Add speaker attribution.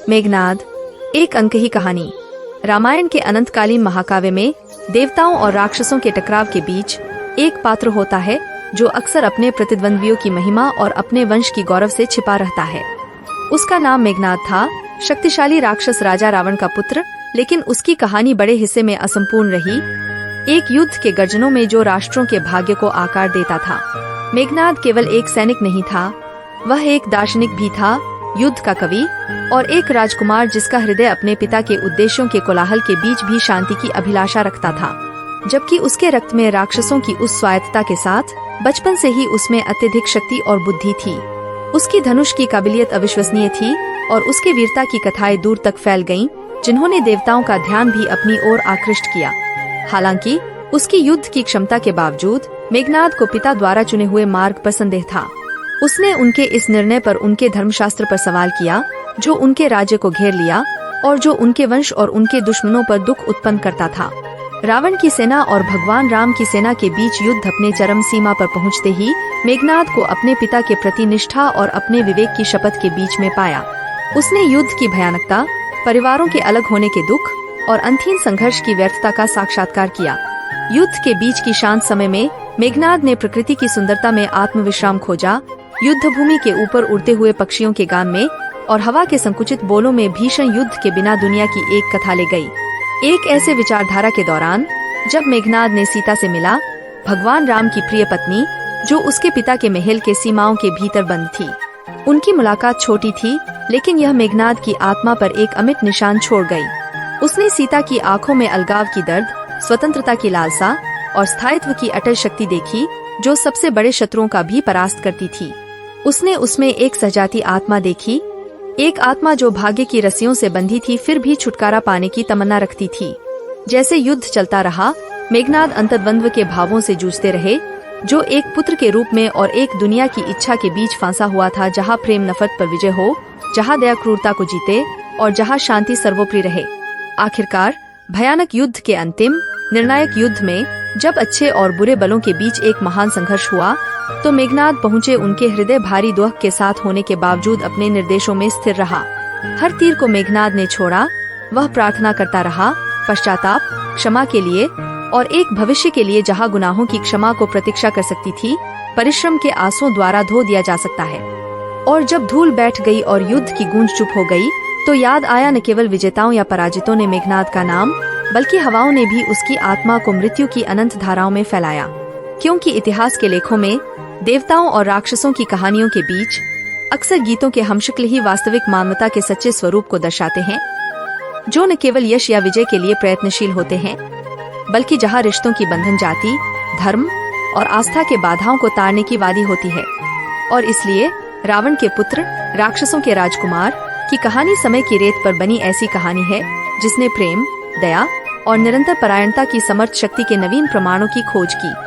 Speaker 1: मेघनाद एक अंक ही कहानी। रामायण के अनंतकालीन महाकाव्य में देवताओं और राक्षसों के टकराव के बीच एक पात्र होता है जो अक्सर अपने प्रतिद्वंद्वियों की महिमा और अपने वंश की गौरव से छिपा रहता है। उसका नाम मेघनाद था, शक्तिशाली राक्षस राजा रावण का पुत्र, लेकिन उसकी कहानी बड़े हिस्से में असंपूर्ण रही। एक युद्ध के गर्जनों में जो राष्ट्रों के भाग्य को आकार देता था। मेघनाद केवल एक सैनिक नहीं था, वह एक दार्शनिक भी था, युद्ध का कवि और एक राजकुमार जिसका हृदय अपने पिता के उद्देश्यों के कोलाहल के बीच भी शांति की अभिलाषा रखता था। जबकि उसके रक्त में राक्षसों की उस स्वायत्तता के साथ बचपन से ही उसमें अत्यधिक शक्ति और बुद्धि थी। उसकी धनुष की काबिलियत अविश्वसनीय थी और उसके वीरता की कथाएं दूर तक फैल गईं, जिन्होंने देवताओं का ध्यान भी अपनी ओर आकृष्ट किया। हालांकि उसकी युद्ध की क्षमता के बावजूद मेघनाद को पिता द्वारा चुने हुए मार्ग पर संदेह था। उसने उनके इस निर्णय पर उनके धर्मशास्त्र पर सवाल किया, जो उनके राज्य को घेर लिया और जो उनके वंश और उनके दुश्मनों पर दुख उत्पन्न करता था। रावण की सेना और भगवान राम की सेना के बीच युद्ध अपने चरम सीमा पर पहुंचते ही मेघनाद को अपने पिता के प्रति निष्ठा और अपने विवेक की शपथ के बीच में पाया। उसने युद्ध की भयानकता, परिवारों के अलग होने के दुख और अंतहीन संघर्ष की व्यर्थता का साक्षात्कार किया। युद्ध के बीच की शांत समय में मेघनाद ने प्रकृति की सुंदरता में आत्मविश्राम खोजा। युद्ध भूमि के ऊपर उड़ते हुए पक्षियों के गान में और हवा के संकुचित बोलों में भीषण युद्ध के बिना दुनिया की एक कथा ले गई। एक ऐसे विचारधारा के दौरान जब मेघनाद ने सीता से मिला, भगवान राम की प्रिय पत्नी, जो उसके पिता के महल के सीमाओं के भीतर बंद थी। उनकी मुलाकात छोटी थी, लेकिन यह मेघनाद की आत्मा पर एक अमिट निशान छोड़ गई। उसने सीता की आंखों में अलगाव की दर्द, स्वतंत्रता की लालसा और स्थायित्व की अटल शक्ति देखी, जो सबसे बड़े शत्रुओं का भी परास्त करती थी। उसने उसमें एक सजाती आत्मा देखी, एक आत्मा जो भाग्य की रस्सियों से बंधी थी फिर भी छुटकारा पाने की तमन्ना रखती थी। जैसे युद्ध चलता रहा, मेघनाद अंतर्द्वंद्व के भावों से जूझते रहे, जो एक पुत्र के रूप में और एक दुनिया की इच्छा के बीच फंसा हुआ था, जहाँ प्रेम नफरत पर विजय हो, जहाँ दया क्रूरता को जीते और जहाँ शांति सर्वोपरि रहे। आखिरकार भयानक युद्ध के अंतिम निर्णायक युद्ध में जब अच्छे और बुरे बलों के बीच एक महान संघर्ष हुआ, तो मेघनाद पहुंचे। उनके हृदय भारी दुख के साथ होने के बावजूद अपने निर्देशों में स्थिर रहा। हर तीर को मेघनाद ने छोड़ा। वह प्रार्थना करता रहा, पश्चाताप, क्षमा के लिए और एक भविष्य के लिए जहां गुनाहों की क्षमा को प्रतीक्षा कर सकती थी, परिश्रम के आंसुओं द्वारा धो दिया जा सकता है। और जब धूल बैठ गई और युद्ध की गूंज चुप हो गई, तो याद आया न केवल विजेताओं या पराजितों ने मेघनाद का नाम, बल्कि हवाओं ने भी उसकी आत्मा को मृत्यु की अनंत धाराओं में फैलाया। क्योंकि इतिहास के लेखों में देवताओं और राक्षसों की कहानियों के बीच अक्सर गीतों के हमशक्ल ही वास्तविक मानवता के सच्चे स्वरूप को दर्शाते हैं, जो न केवल यश या विजय के लिए प्रयत्नशील होते हैं, बल्कि जहां रिश्तों की बंधन जाति, धर्म और आस्था के बाधाओं को तारने की वादी होती है। और इसलिए रावण के पुत्र, राक्षसों के राजकुमार की कहानी समय की रेत पर बनी ऐसी कहानी है, जिसने प्रेम, दया और निरंतर परायणता की समर्थ शक्ति के नवीन प्रमाणों की खोज की।